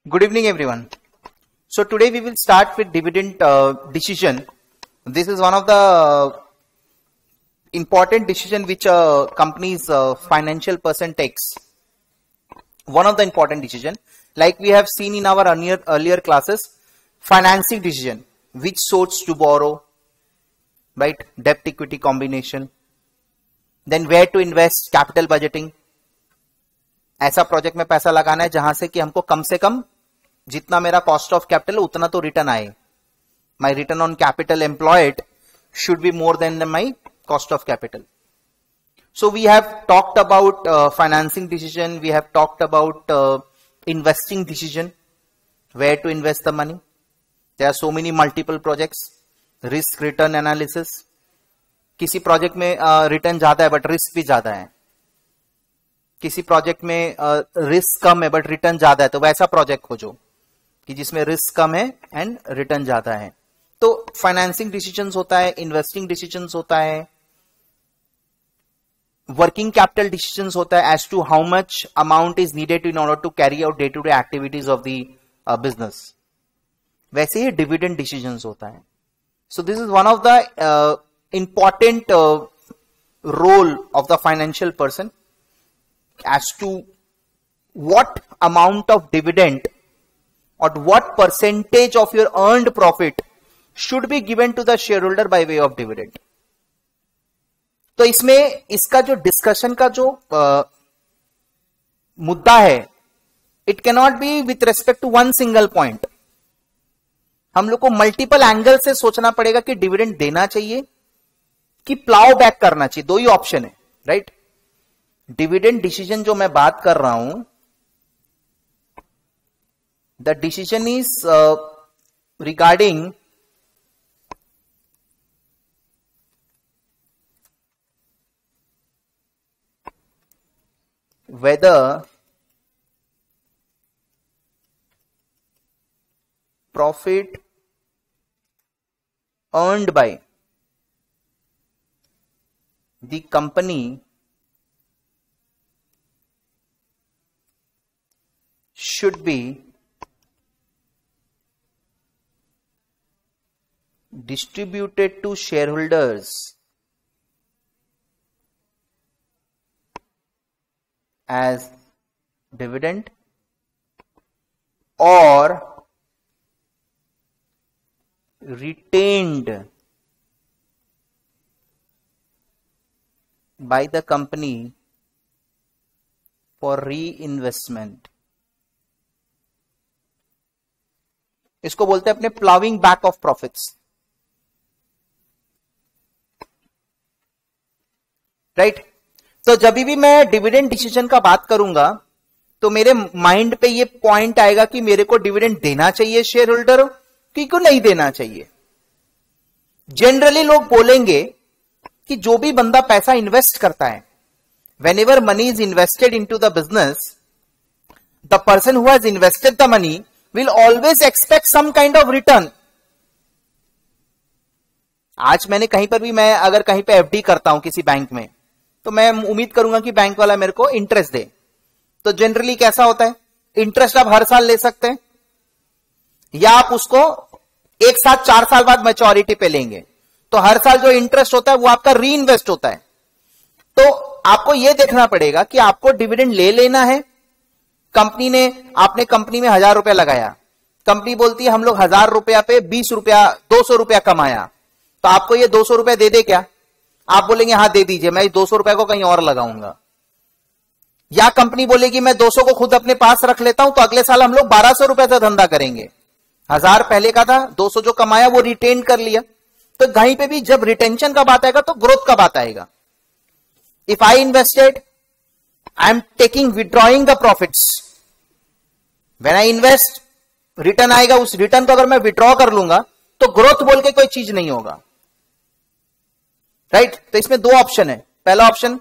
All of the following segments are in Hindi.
Good evening, everyone. So today we will start with dividend decision. This is one of the important decision which a company's financial person takes. One of the important decision, like we have seen in our earlier classes, financing decision, which source to borrow, right? Debt equity combination. Then where to invest, capital budgeting. ऐसा प्रोजेक्ट में पैसा लगाना है जहां से कि हमको कम से कम जितना मेरा कॉस्ट ऑफ कैपिटल उतना तो रिटर्न आए. My return on capital employed should be more than my cost of capital. So we have talked about financing decision, we have talked about investing decision, where to invest the money. There are so many multiple projects, risk return analysis. किसी प्रोजेक्ट में रिटर्न ज्यादा है बट रिस्क भी ज्यादा है, किसी प्रोजेक्ट में रिस्क कम है बट रिटर्न ज्यादा है, तो वैसा प्रोजेक्ट खोजो कि जिसमें रिस्क कम है एंड रिटर्न ज्यादा है. तो फाइनेंसिंग डिसीजंस होता है, इन्वेस्टिंग डिसीजंस होता है, वर्किंग कैपिटल डिसीजंस होता है as to how much amount is needed in order to carry out day to day activities of the business. वैसे ही डिविडेंड डिसीजंस होता है. So this is one of the important role of the financial person as to what amount of dividend or what percentage of your earned profit should be given to the shareholder by way of dividend. तो इसमें इसका जो डिस्कशन का जो मुद्दा है, it cannot be with respect to one single point. हम लोग को मल्टीपल एंगल से सोचना पड़ेगा कि डिविडेंड देना चाहिए कि प्लाउ बैक करना चाहिए. दो ही ऑप्शन है, राइट? डिविडेंड डिसीजन जो मैं बात कर रहा हूं, the decision is regarding weather profit earned by the company should be distributed to shareholders as dividend or retained by the company for reinvestment. इसको बोलते हैं अपने ploughing back of profits, right? तो जब भी मैं डिविडेंड डिसीजन का बात करूंगा तो मेरे माइंड पे ये पॉइंट आएगा कि मेरे को डिविडेंड देना चाहिए शेयर होल्डर कि को नहीं देना चाहिए. जनरली लोग बोलेंगे कि जो भी बंदा पैसा इन्वेस्ट करता है, whenever money is invested in to the business, the person who has invested the money will always expect some kind of return. आज मैंने कहीं पर भी, मैं अगर कहीं पे एफडी करता हूं किसी बैंक में, तो मैं उम्मीद करूंगा कि बैंक वाला मेरे को इंटरेस्ट दे. तो जनरली कैसा होता है, इंटरेस्ट आप हर साल ले सकते हैं या आप उसको एक साथ 4 साल बाद मैच्योरिटी पे लेंगे. तो हर साल जो इंटरेस्ट होता है वो आपका री इन्वेस्ट होता है. तो आपको यह देखना पड़ेगा कि आपको डिविडेंड ले लेना है. कंपनी ने, आपने कंपनी में 1000 रुपया लगाया, कंपनी बोलती है हम लोग 1000 रुपया पे 20 रुपया 200 रुपया कमाया, तो आपको ये 200 रुपया दे दे क्या? आप बोलेंगे हाँ दे दीजिए, मैं 200 रुपया को कहीं और लगाऊंगा. या कंपनी बोलेगी मैं 200 को खुद अपने पास रख लेता हूं, तो अगले साल हम लोग 1200 रुपया का धंधा करेंगे. 1000 पहले का था, 200 जो कमाया वो रिटेन कर लिया. तो कहीं पे भी जब रिटेंशन का बात आएगा तो ग्रोथ का बात आएगा. If I invested, I am withdrawing the profits. When I invest, return आएगा, उस रिटर्न को अगर मैं विड्रॉ कर लूंगा तो ग्रोथ बोल के कोई चीज नहीं होगा, राइट? तो इसमें दो ऑप्शन है. पहला option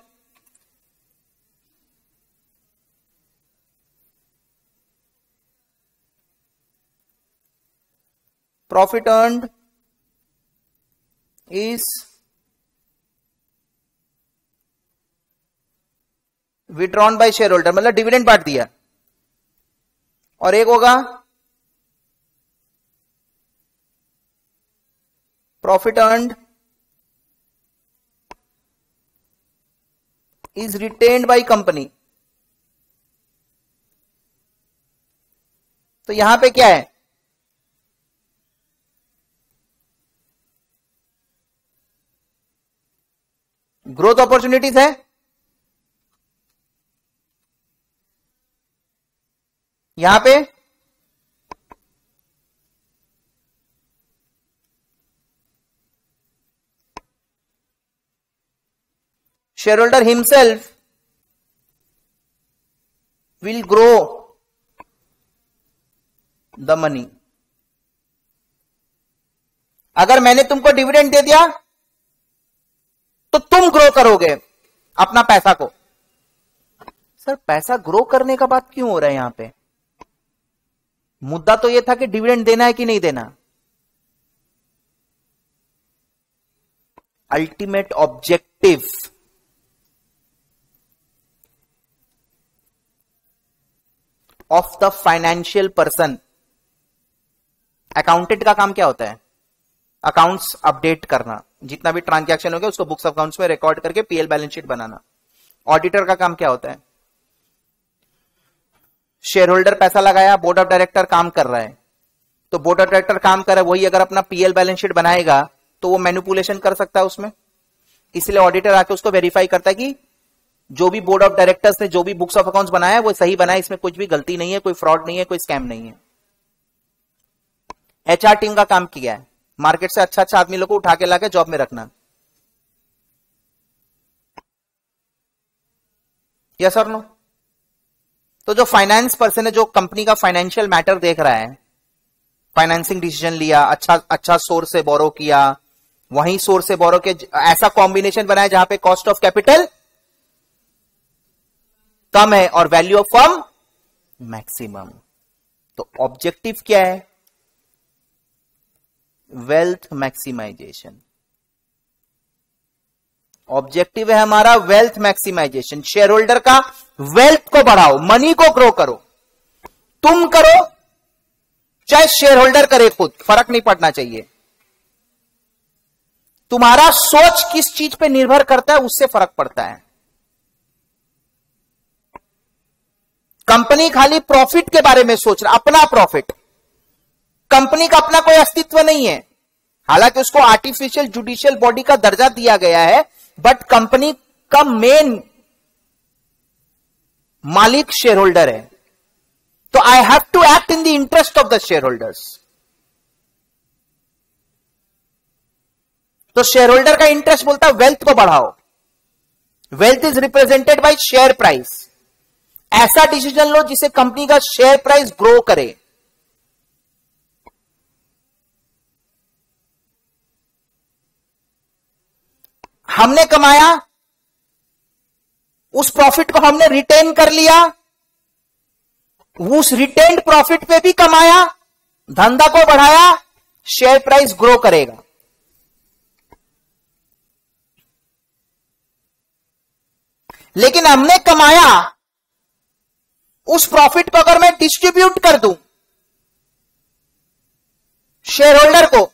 profit earned is withdrawn bye share holder, मतलब डिविडेंड बांट दिया. और एक होगा profit earned is retained by company. तो यहां पे क्या है, ग्रोथ अपॉर्चुनिटीज है, यहां पे shareholder himself will grow the money। अगर मैंने तुमको डिविडेंड दे दिया तो तुम ग्रो करोगे अपना पैसा को। सर पैसा ग्रो करने का बात क्यों हो रहा है यहां पे? मुद्दा तो यह था कि डिविडेंड देना है कि नहीं देना। Ultimate objective of the financial person, accountant का काम क्या होता है? अकाउंट्स अपडेट करना, जितना भी ट्रांजैक्शन हो गया उसको बुक्स अकाउंट्स में रिकॉर्ड करके पीएल बैलेंस शीट बनाना। ऑडिटर का काम क्या होता है? शेयर होल्डर पैसा लगाया, बोर्ड ऑफ डायरेक्टर काम कर रहा है, तो बोर्ड ऑफ डायरेक्टर काम कर रहा है, वही अगर अपना पीएल बैलेंस शीट बनाएगा तो वो मैनिपुलेशन कर सकता है उसमें। इसलिए ऑडिटर आके उसको वेरीफाई करता है कि जो भी बोर्ड ऑफ डायरेक्टर्स ने जो भी बुक्स ऑफ अकाउंट्स बनाया है वो सही बनाया, इसमें कुछ भी गलती नहीं है, कोई फ्रॉड नहीं है, कोई स्कैम नहीं है। एचआर टीम का काम किया है मार्केट से अच्छा आदमी लोग को उठा के लाके जॉब में रखना। यस और नो? तो जो फाइनेंस पर्सन है, जो कंपनी का फाइनेंशियल मैटर देख रहा है, फाइनेंसिंग डिसीजन लिया, अच्छा सोर्स से बोरो किया, वहीं सोर्स से बोरो के ऐसा कॉम्बिनेशन बनाया जहां पे कॉस्ट ऑफ कैपिटल कम है और वैल्यू ऑफ फर्म मैक्सिमम। तो ऑब्जेक्टिव क्या है? Wealth maximisation. ऑब्जेक्टिव है हमारा वेल्थ मैक्सिमाइजेशन। शेयर होल्डर का वेल्थ को बढ़ाओ, मनी को ग्रो करो। तुम करो चाहे शेयर होल्डर करे, खुद फर्क नहीं पड़ना चाहिए। तुम्हारा सोच किस चीज पे निर्भर करता है उससे फर्क पड़ता है। कंपनी खाली प्रॉफिट के बारे में सोच रहा, अपना प्रॉफिट। कंपनी का अपना कोई अस्तित्व नहीं है, हालांकि उसको आर्टिफिशियल जुडिशियल बॉडी का दर्जा दिया गया है, बट कंपनी का मेन मालिक शेयर होल्डर है। तो I have to act in the interest of the share holders. तो शेयर होल्डर का इंटरेस्ट बोलता है वेल्थ को बढ़ाओ। Wealth is represented by share price. ऐसा डिसीजन लो जिसे कंपनी का शेयर प्राइस ग्रो करे। हमने कमाया, उस प्रॉफिट को हमने रिटेन कर लिया, उस रिटेन्ड प्रॉफिट पे भी कमाया, धंधा को बढ़ाया, शेयर प्राइस ग्रो करेगा। लेकिन हमने कमाया, उस प्रॉफिट को अगर मैं डिस्ट्रीब्यूट कर दूं शेयर होल्डर को,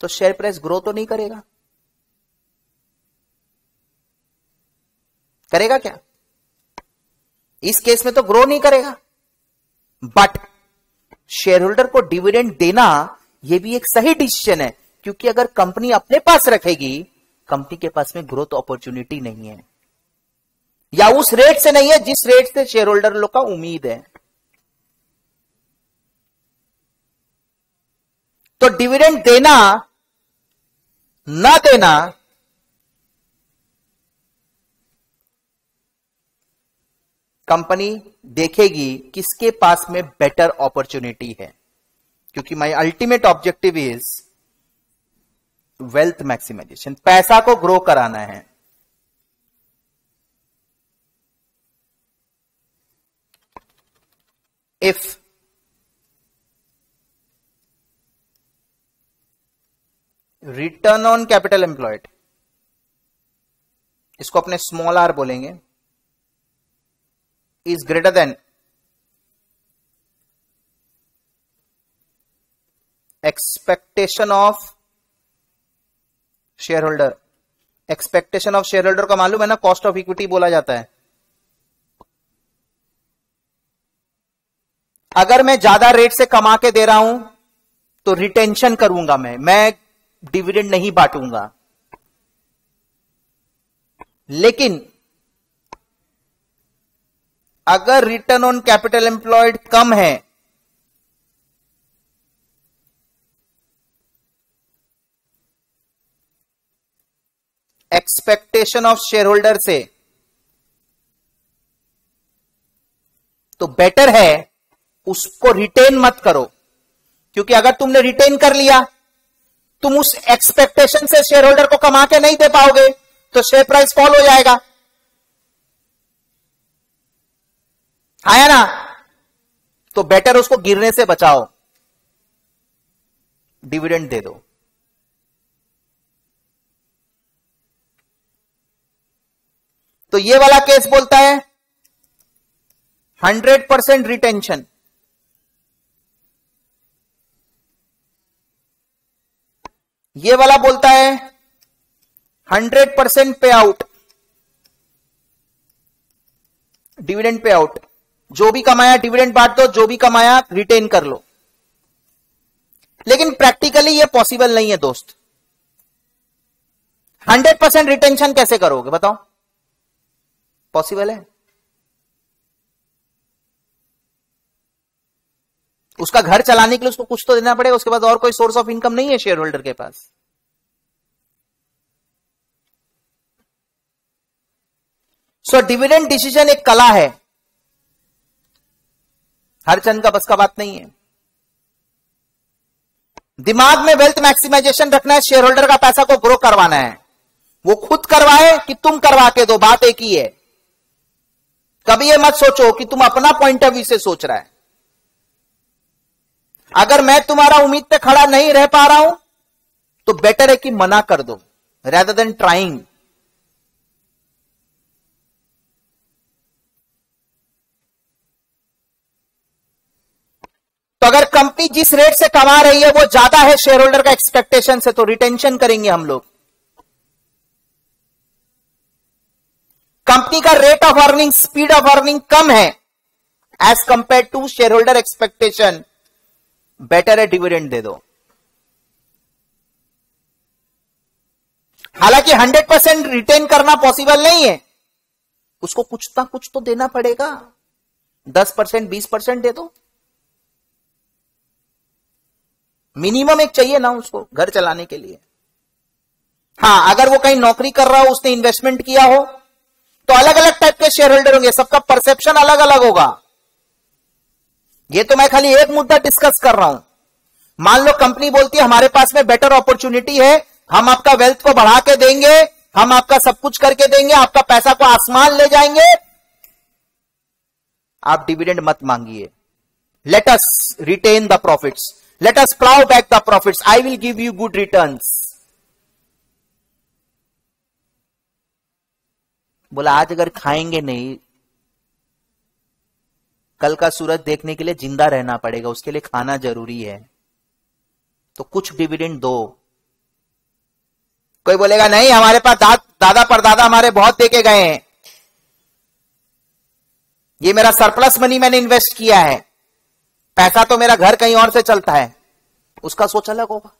तो शेयर प्राइस ग्रो तो नहीं करेगा। करेगा क्या? इस केस में तो ग्रो नहीं करेगा। बट शेयर होल्डर को डिविडेंड देना यह भी एक सही डिसीजन है, क्योंकि अगर कंपनी अपने पास रखेगी, कंपनी के पास में ग्रोथ अपॉर्चुनिटी नहीं है, या उस रेट से नहीं है जिस रेट से शेयर होल्डर लोग का उम्मीद है। तो डिविडेंड देना ना देना कंपनी देखेगी किसके पास में बेटर अपॉर्चुनिटी है, क्योंकि my ultimate objective is wealth maximisation. पैसा को ग्रो कराना है। If return on capital employed, इसको अपने स्मॉल आर बोलेंगे, is greater than expectation of shareholder. Expectation of share holder का मालूम है ना, कॉस्ट ऑफ इक्विटी बोला जाता है. अगर मैं ज्यादा रेट से कमा के दे रहा हूं तो रिटेंशन करूंगा, मैं डिविडेंड नहीं बांटूंगा. लेकिन अगर रिटर्न ऑन कैपिटल एम्प्लॉयड कम है, एक्सपेक्टेशन ऑफ शेयर होल्डर से, तो बेटर है उसको रिटेन मत करो. क्योंकि अगर तुमने रिटेन कर लिया, तुम उस एक्सपेक्टेशन से शेयर होल्डर को कमा के नहीं दे पाओगे, तो शेयर प्राइस फॉल हो जाएगा. आया ना? तो बेटर उसको गिरने से बचाओ, डिविडेंड दे दो. तो ये वाला केस बोलता है 100% रिटेंशन. ये वाला बोलता है 100% पे आउट, डिविडेंड पे आउट. जो भी कमाया डिविडेंड बांट दो, जो भी कमाया रिटेन कर लो. लेकिन प्रैक्टिकली ये पॉसिबल नहीं है दोस्त. 100% रिटेंशन कैसे करोगे बताओ? पॉसिबल है? उसका घर चलाने के लिए उसको कुछ तो देना पड़ेगा, उसके बाद और कोई सोर्स ऑफ इनकम नहीं है शेयर होल्डर के पास. सो डिविडेंड डिसीजन एक कला है, हर चंद का बस का बात नहीं है. दिमाग में वेल्थ मैक्सिमाइजेशन रखना है, शेयर होल्डर का पैसा को ग्रो करवाना है. वो खुद करवाए कि तुम करवा के दो, बात एक ही है. कभी ये मत सोचो कि तुम अपना पॉइंट ऑफ व्यू से सोच रहा है. अगर मैं तुम्हारा उम्मीद पे खड़ा नहीं रह पा रहा हूं तो बेटर है कि मना कर दो rather than ट्राइंग. तो अगर कंपनी जिस रेट से कमा रही है वो ज्यादा है शेयर होल्डर का एक्सपेक्टेशन से, तो रिटेंशन करेंगे हम लोग. कंपनी का rate of earning, speed of earning कम है as compare to shareholder expectation, better है डिविडेंड दे दो. हालांकि 100% रिटेन करना पॉसिबल नहीं है, उसको कुछ ना कुछ तो देना पड़ेगा. 10% 20% दे दो, मिनिमम एक चाहिए ना उसको घर चलाने के लिए. हां, अगर वो कहीं नौकरी कर रहा हो, उसने इन्वेस्टमेंट किया हो, तो अलग अलग टाइप के शेयर होल्डर होंगे, सबका परसेप्शन अलग अलग होगा. ये तो मैं खाली एक मुद्दा डिस्कस कर रहा हूं. मान लो कंपनी बोलती है हमारे पास में बेटर अपॉर्चुनिटी है, हम आपका वेल्थ को बढ़ा के देंगे, हम आपका सब कुछ करके देंगे, आपका पैसा को आसमान ले जाएंगे, आप डिविडेंड मत मांगिए. Let us retain the profits, let us plough back the profits, I will give you good returns. बोला आज अगर खाएंगे नहीं, कल का सूरज देखने के लिए जिंदा रहना पड़ेगा, उसके लिए खाना जरूरी है, तो कुछ डिविडेंड दो. कोई बोलेगा नहीं हमारे पास दादा परदादा हमारे बहुत देके गए हैं, ये मेरा सरप्लस मनी मैंने इन्वेस्ट किया है, पैसा तो मेरा घर कहीं और से चलता है, उसका सोच अलग होगा.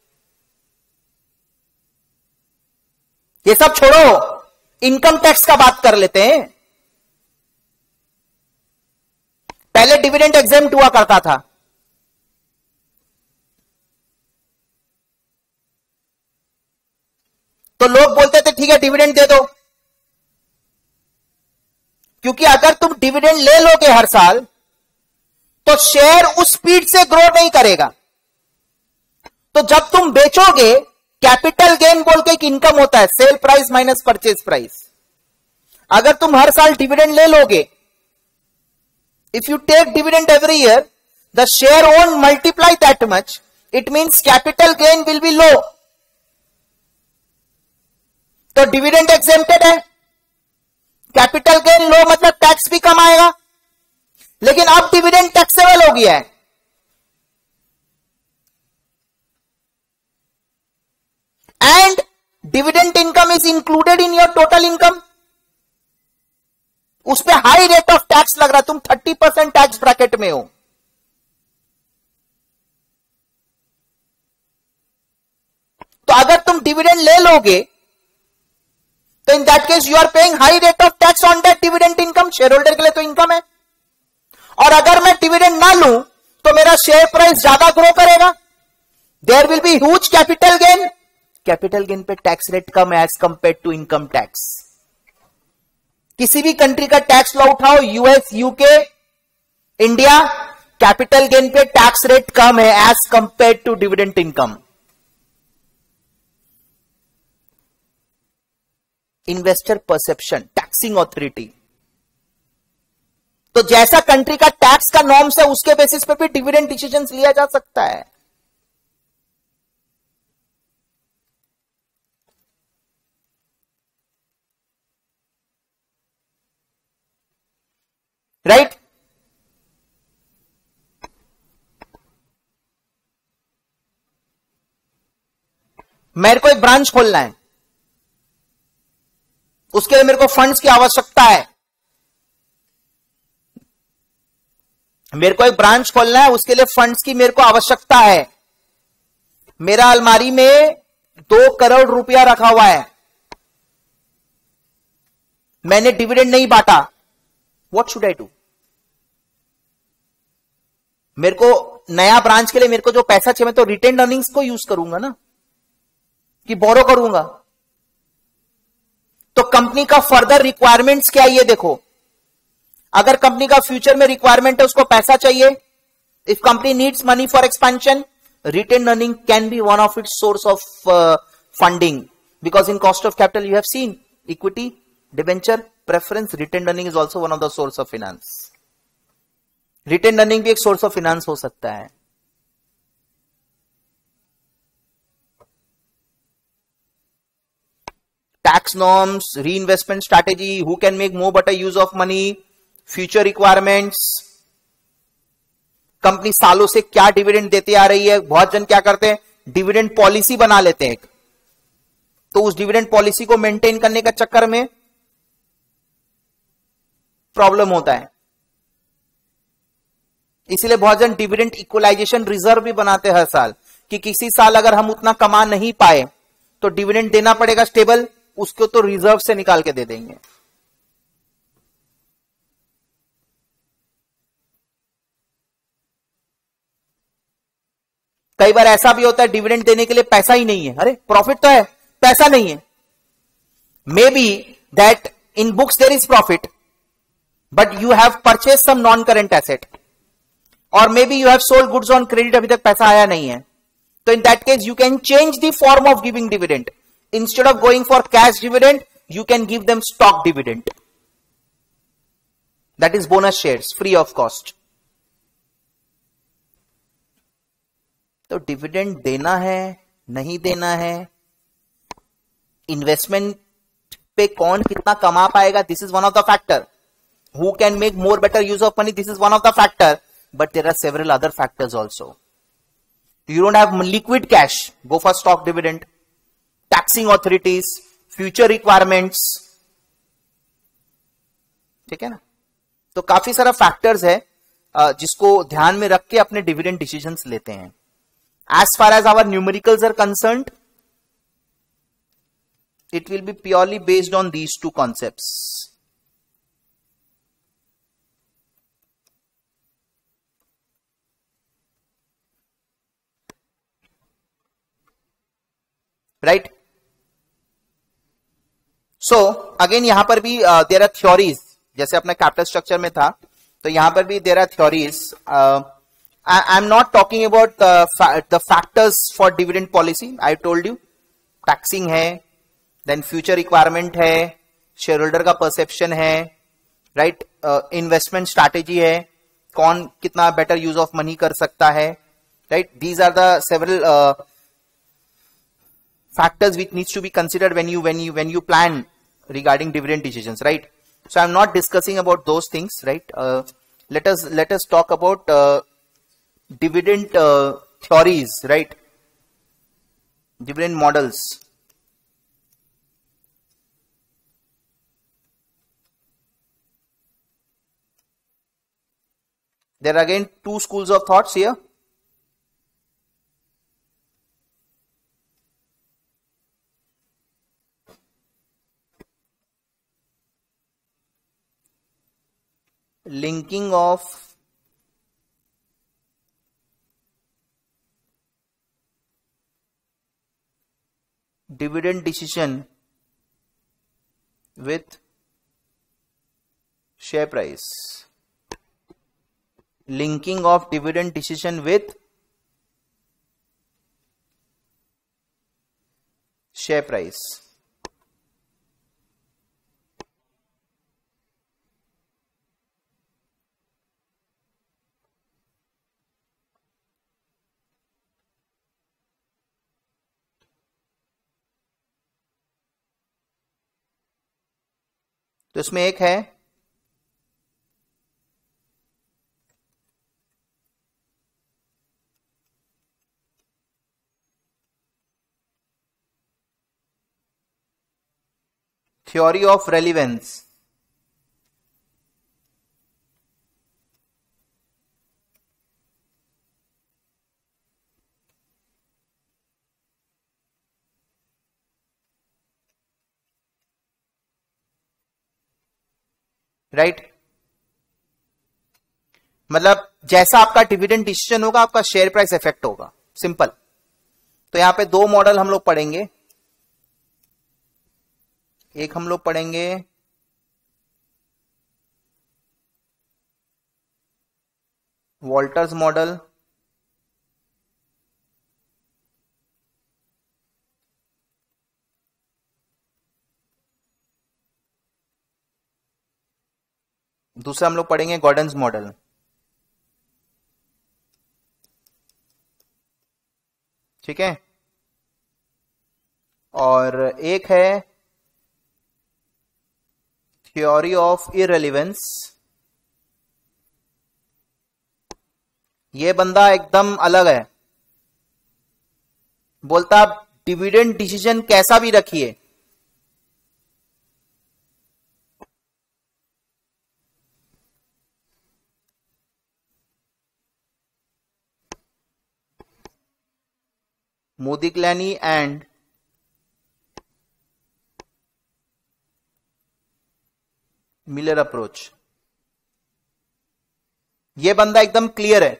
ये सब छोड़ो, इनकम टैक्स का बात कर लेते हैं. पहले डिविडेंड एग्जेम्प्ट हुआ करता था, तो लोग बोलते थे ठीक है डिविडेंड दे दो. क्योंकि अगर तुम डिविडेंड ले लोगे हर साल, तो शेयर उस स्पीड से ग्रो नहीं करेगा. तो जब तुम बेचोगे, कैपिटल गेन बोल के एक इनकम होता है, sale price minus purchase price. अगर तुम हर साल डिविडेंड ले लोगे, if you take dividend every year, the share won't multiply that much, it means capital gain will be low. तो डिविडेंड एग्जेम्प्टेड है, कैपिटल गेन लो मतलब टैक्स भी कम आएगा. लेकिन अब डिविडेंड टैक्सेबल हो गया है, and dividend income is included in your total income, उस पर हाई रेट ऑफ टैक्स लग रहा है, तुम 30% टैक्स ब्रैकेट में हो। तो अगर तुम डिविडेंड ले लोगे तो in that case you are paying high rate of tax on that dividend income, share holder के लिए तो इनकम है। और अगर मैं डिविडेंड ना लूं तो मेरा शेयर प्राइस ज्यादा ग्रो करेगा, there will be huge capital gain, capital gain पे टैक्स रेट कम as compare to income tax. किसी भी कंट्री का टैक्स लॉ उठाओ, US, UK, India, capital gain पे टैक्स रेट कम है as compare to dividend income. Investor perception, taxing authority, तो जैसा कंट्री का टैक्स का नॉर्म्स है उसके बेसिस पे भी डिविडेंड डिसीजंस लिया जा सकता है। राइट? मेरे को एक ब्रांच खोलना है, उसके लिए मेरे को फंड्स की आवश्यकता है। मेरे को एक ब्रांच खोलना है, उसके लिए फंड्स की मेरे को आवश्यकता है। मेरा अलमारी में 2 करोड़ रुपया रखा हुआ है, मैंने डिविडेंड नहीं बांटा, व्हाट शुड आई डू? मेरे को नया ब्रांच के लिए मेरे को जो पैसा चाहिए, मैं तो रिटेन्ड अर्निंग्स को यूज करूंगा ना, कि बोरो करूंगा। तो कंपनी का फर्दर रिक्वायरमेंट्स क्या है ये देखो। अगर कंपनी का फ्यूचर में रिक्वायरमेंट है, उसको पैसा चाहिए, if company needs money for expansion, retained earning can be one of its source of funding, because in cost of capital you have seen equity, debenture, preference, retained earning is also one of the source of finance. Retained earning भी एक सोर्स ऑफ फाइनेंस हो सकता है। Tax norms, reinvestment strategy, who can make more better use of money, future requirements, company सालों से क्या डिविडेंड देती आ रही है। बहुत जन क्या करते हैं, डिविडेंड पॉलिसी बना लेते हैं, तो उस डिविडेंड पॉलिसी को मेंटेन करने का चक्कर में प्रॉब्लम होता है। इसलिए बहुत जन डिविडेंड इक्वलाइजेशन रिजर्व भी बनाते हैं हर साल, कि किसी साल अगर हम उतना कमा नहीं पाए तो डिविडेंड देना पड़ेगा स्टेबल, उसको तो रिजर्व से निकाल के दे देंगे। कई बार ऐसा भी होता है डिविडेंड देने के लिए पैसा ही नहीं है, अरे प्रॉफिट तो है, पैसा नहीं है। May be that in books there is profit, but you have purchase some non current asset, और may be you have sold goods on credit, अभी तक पैसा आया नहीं है। तो in that case you can change the form of giving dividend. Instead of going for cash dividend, you can give them stock dividend. That is bonus shares, free of cost. तो डिविडेंड देना है, नहीं देना है, इन्वेस्टमेंट पे कौन कितना कमा पाएगा, this is one of the factor. Who can make more better use of money, this is one of the factor, but there are several other factors also. You don't have liquid cash, go for stock dividend. Taxing authorities, future requirements, ठीक है ना। तो काफी सारा फैक्टर्स है जिसको ध्यान में रख के अपने डिविडेंड डिसीजंस लेते हैं. As far as our numericals are concerned, it will be purely based on these two concepts. Right? So again यहां पर भी there are theories, जैसे अपने कैपिटल स्ट्रक्चर में था, तो यहां पर भी there are theories. I am not talking about the factors for dividend policy. I told you taxing है, देन फ्यूचर रिक्वायरमेंट है, शेयर होल्डर का परसेप्शन है, राइट, इन्वेस्टमेंट स्ट्रैटेजी है, कौन कितना बेटर यूज ऑफ मनी कर सकता है, right. These are the several factors which needs to be considered when you plan regarding dividend decisions, right. So I am not discussing about those things, right. let us talk about dividend theories, right? Dividend models. There are again two schools of thoughts here. Linking of dividend decision with share price. Linking of dividend decision with share price. तो इसमें एक है थ्योरी ऑफ रेलिवेंस. राइट मतलब जैसा आपका डिविडेंड डिसीजन होगा आपका शेयर प्राइस इफेक्ट होगा. सिंपल. तो यहां पे दो मॉडल हम लोग पढ़ेंगे. एक हम लोग पढ़ेंगे वॉल्टर्स मॉडल. दूसरा हम लोग पढ़ेंगे गॉर्डन्स मॉडल. ठीक है. और एक है थ्योरी ऑफ इररिलेवेंस. ये बंदा एकदम अलग है. बोलता आप डिविडेंड डिसीजन कैसा भी रखिए, मोदिग्लानी एंड मिलर अप्रोच. ये बंदा एकदम क्लियर है.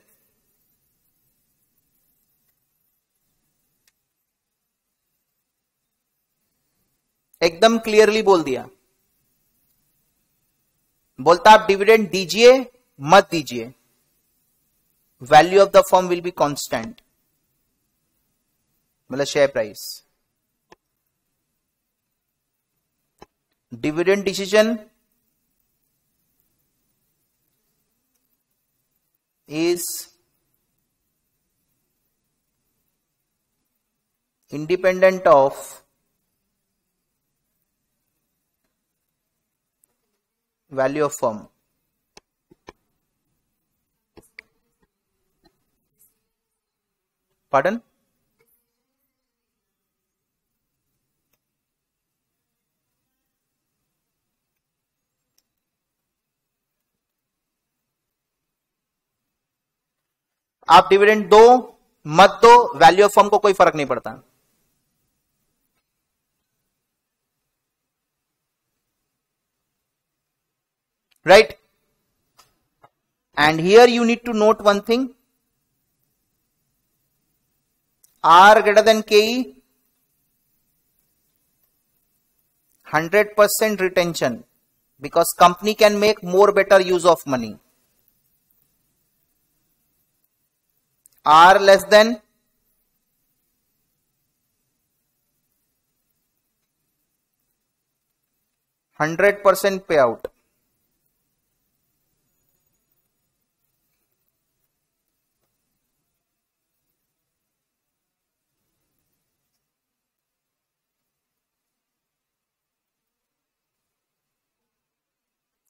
एकदम क्लियरली बोल दिया. बोलता आप डिविडेंड दीजिए मत दीजिए, value of the firm will be constant. मतलब share price. Dividend decision is independent of value of firm. Pardon? आप डिविडेंड दो मत दो, वैल्यू ऑफ फर्म को कोई फर्क नहीं पड़ता. Right. And here you need to note one thing. R greater than KE, 100% retention, because company can make more better use of money. R less than %100% payout.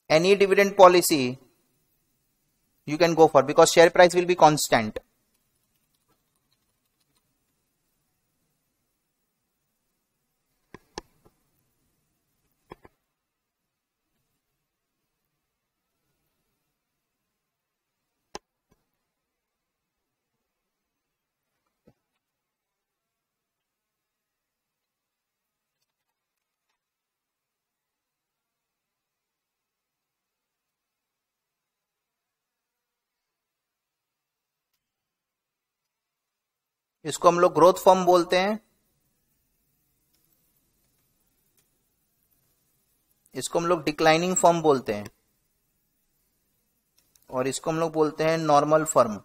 Any dividend policy you can go for, because share price will be constant. इसको हम लोग ग्रोथ फॉर्म बोलते हैं, इसको हम लोग डिक्लाइनिंग फॉर्म बोलते हैं, और इसको हम लोग बोलते हैं नॉर्मल फर्म.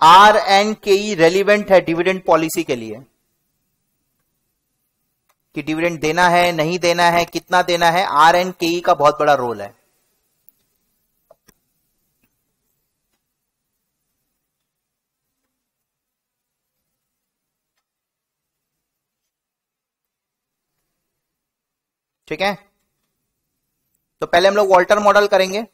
आर एंड के ई रेलिवेंट है डिविडेंड पॉलिसी के लिए, कि डिविडेंड देना है नहीं देना है, कितना देना है. आर एंड के ई का बहुत बड़ा रोल है. ठीक है, तो पहले हम लोग वॉल्टर मॉडल करेंगे.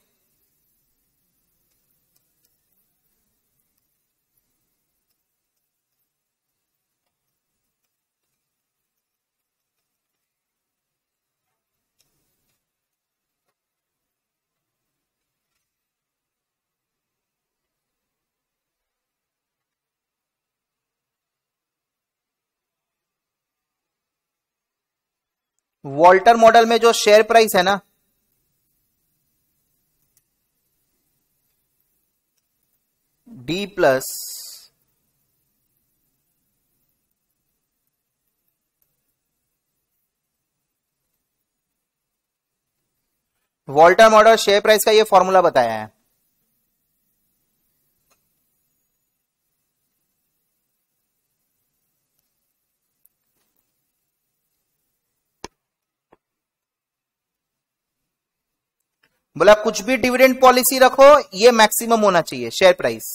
वॉल्टर मॉडल में जो शेयर प्राइस है ना, D plus Walter model share price का ये फॉर्मूला बताया है. बोला कुछ भी डिविडेंड पॉलिसी रखो, ये मैक्सिमम होना चाहिए share price.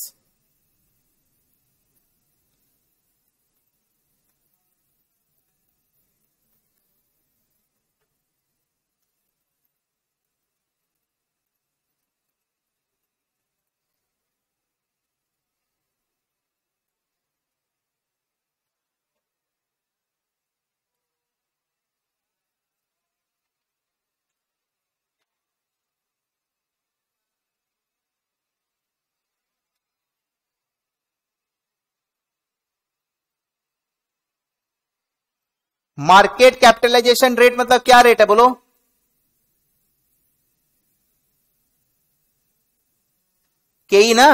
Market capitalization rate मतलब क्या रेट है बोलो? के ई ना.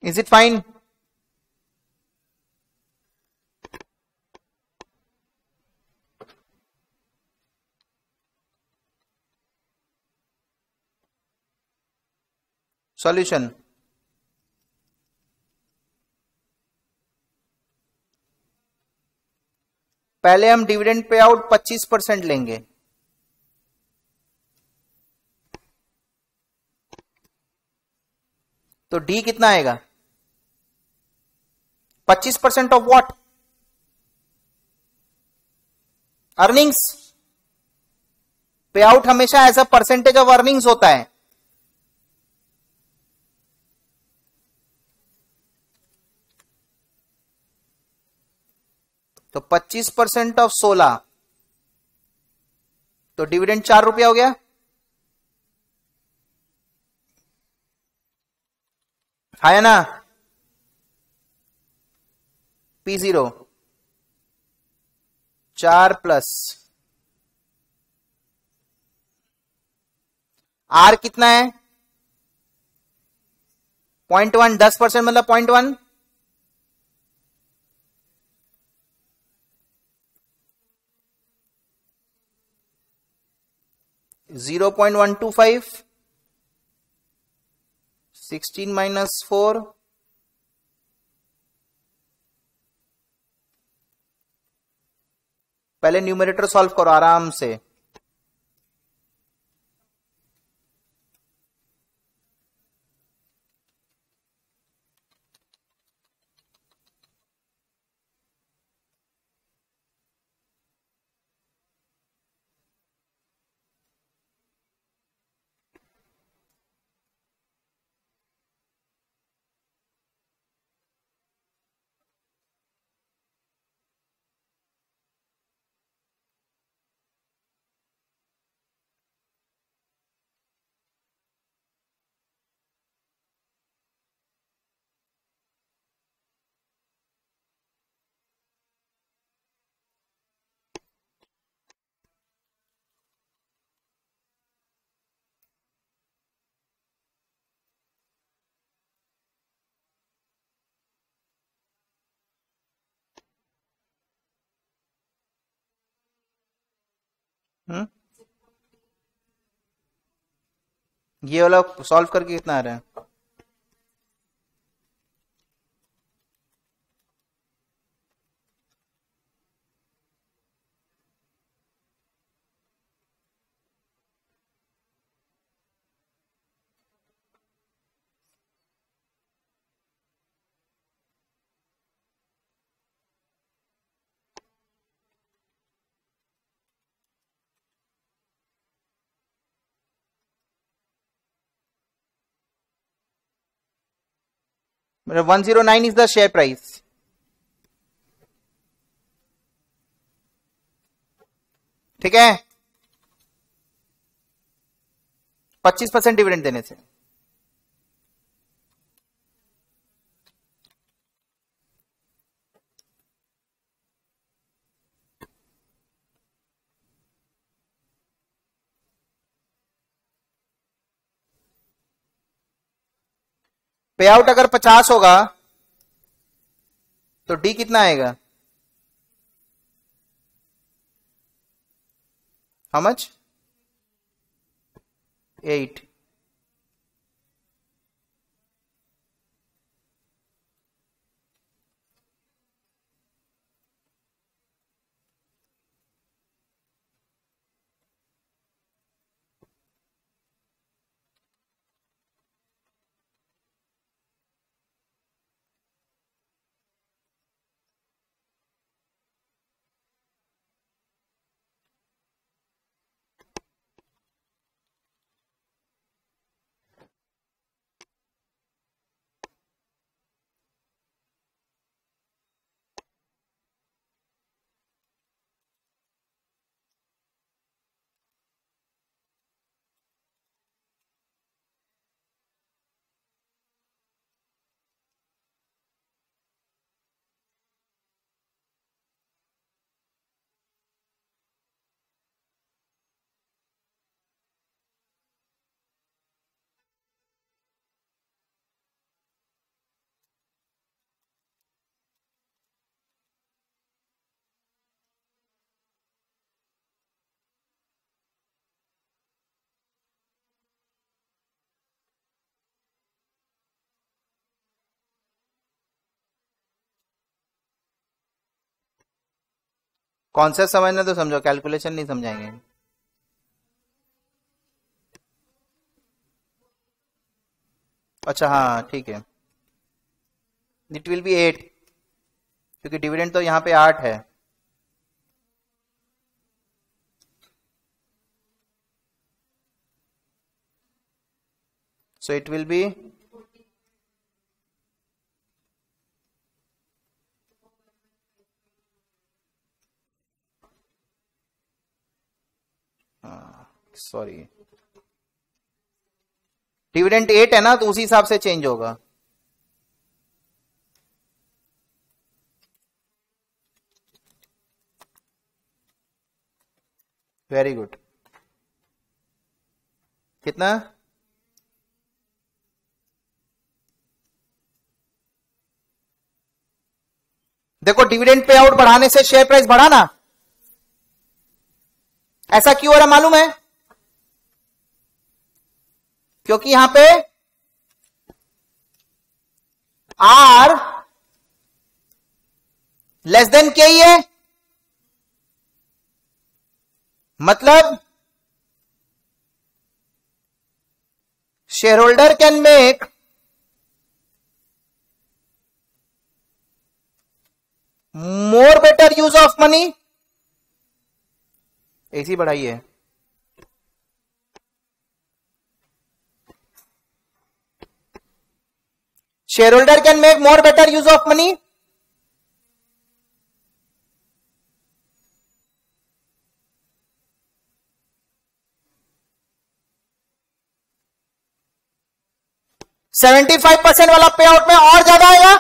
Is it fine? Solution. पहले हम डिविडेंड पे आउट 25% लेंगे, तो डी कितना आएगा? 25% of what? Earnings. Pay out हमेशा as a percentage of earnings होता है। तो 25% ऑफ 16, तो डिविडेंड 4 रुपया हो गया। है ना? P0 4 प्लस R कितना है? 0.1, 10% मतलब 0.1, 0.125, 16 माइनस 4, पहले न्यूमरेटर सॉल्व करो आराम से। ये वाला सॉल्व करके कितना आ रहा है? मतलब 109 इज द शेयर प्राइस। ठीक है, 25% डिविडेंड देने से। पे आउट अगर 50 होगा तो डी कितना आएगा? How much? 8। कॉन्सेप्ट समझना तो समझो, कैलकुलेशन नहीं समझाएंगे। अच्छा हाँ ठीक है, इट विल बी 8 क्योंकि डिविडेंड तो यहां पे 8 है। So it will be sorry dividend 8 है ना, तो उसी हिसाब से चेंज होगा। Very good. कितना? देखो डिविडेंड पे आउट बढ़ाने से शेयर प्राइस बढ़ा ना, ऐसा क्यों हो रहा मालूम है? क्योंकि यहां पे आर लेस देन के ही है, मतलब share holder can make more better use of money. ऐसी बढ़ाई है, shareholder can make more better use of money. %75 वाला पे आउट में और ज्यादा आएगा।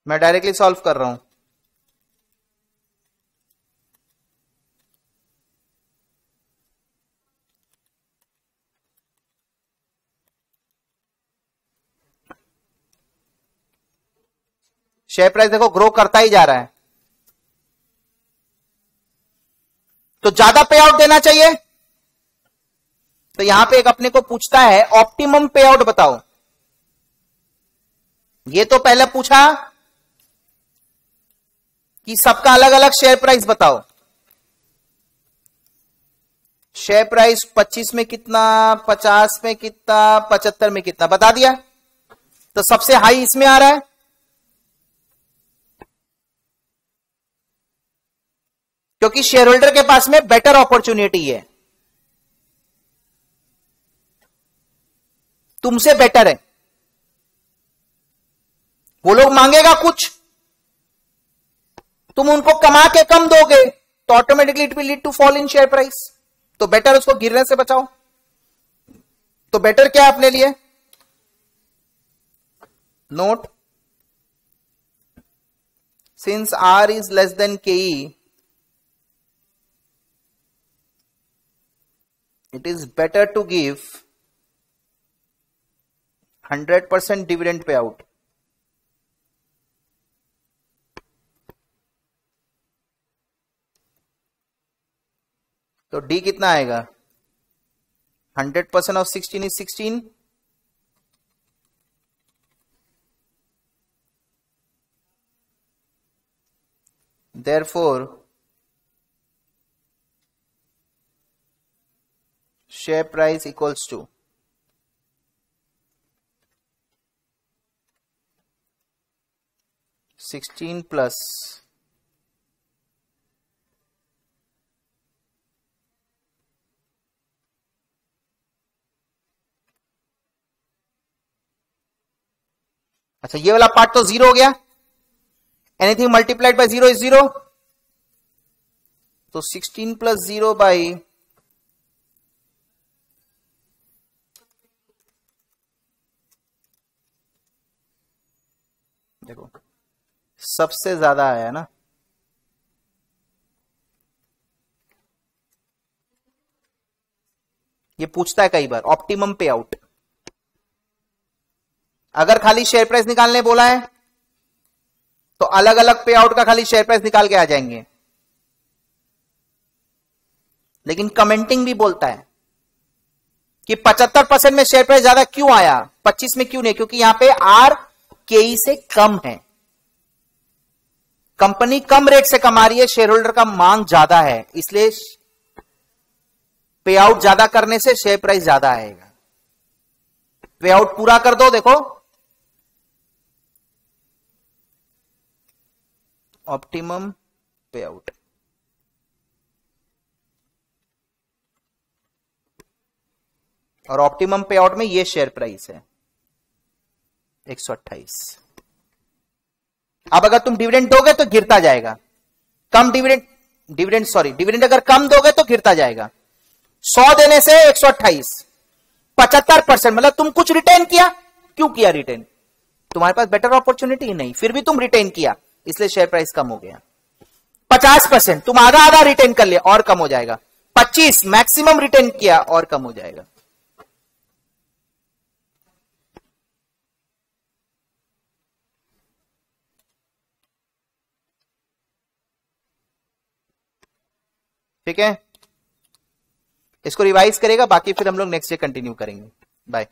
मैं डायरेक्टली सॉल्व कर रहा हूं। शेयर प्राइस देखो ग्रो करता ही जा रहा है, तो ज्यादा पे आउट देना चाहिए। तो यहां पे एक अपने को पूछता है ऑप्टिमम पे आउट बताओ। ये तो पहले पूछा कि सबका अलग अलग शेयर प्राइस बताओ। शेयर प्राइस 25 में कितना, 50 में कितना, 75 में कितना बता दिया, तो सबसे हाई इसमें आ रहा है। क्योंकि शेयर होल्डर के पास में बेटर अपॉर्चुनिटी है, तुमसे बेटर है। वो लोग मांगेगा कुछ, तुम उनको कमा के कम दोगे, तो automatically it will lead to fall in share price. तो बेटर उसको गिरने से बचाओ। तो बेटर क्या है अपने लिए? Note, since R is less than K E, it is better to give 100% dividend payout. तो डी कितना आएगा? 100% of 16 is 16. Therefore, share price equals to 16 plus अच्छा ये वाला पार्ट तो जीरो हो गया। Anything multiplied by zero is zero, तो 16 प्लस 0 बाई देखो सबसे ज्यादा आया ना, ये पूछता है कई बार ऑप्टिमम पे आउट। अगर खाली शेयर प्राइस निकालने बोला है तो अलग अलग पे आउट का खाली शेयर प्राइस निकाल के आ जाएंगे, लेकिन कमेंटिंग भी बोलता है कि 75% में शेयर प्राइस ज्यादा क्यों आया, 25 में क्यों नहीं, क्योंकि यहां पे आर केई से कम है, कंपनी कम रेट से कमा रही है, शेयर होल्डर का मांग ज्यादा है, इसलिए पे आउट ज्यादा करने से शेयर प्राइस ज्यादा आएगा। पे आउट पूरा कर दो, देखो ऑप्टिमम पे आउट, और ऑप्टिमम पे आउट में ये शेयर प्राइस है 128। अब अगर तुम डिविडेंड दोगे तो गिरता जाएगा, कम डिविडेंड अगर कम दोगे तो गिरता जाएगा। 100 देने से 128, 75% मतलब तुम कुछ रिटेन किया, क्यों किया रिटेन, तुम्हारे पास बेटर अपॉर्चुनिटी ही नहीं, फिर भी तुम रिटेन किया, इसलिए शेयर प्राइस कम हो गया। 50% तुम आधा आधा रिटेन कर लिया और कम हो जाएगा। 25 मैक्सिमम रिटेन किया और कम हो जाएगा। ठीक है, इसको रिवाइज करेगा, बाकी फिर हम लोग नेक्स्ट डे कंटिन्यू करेंगे। बाय।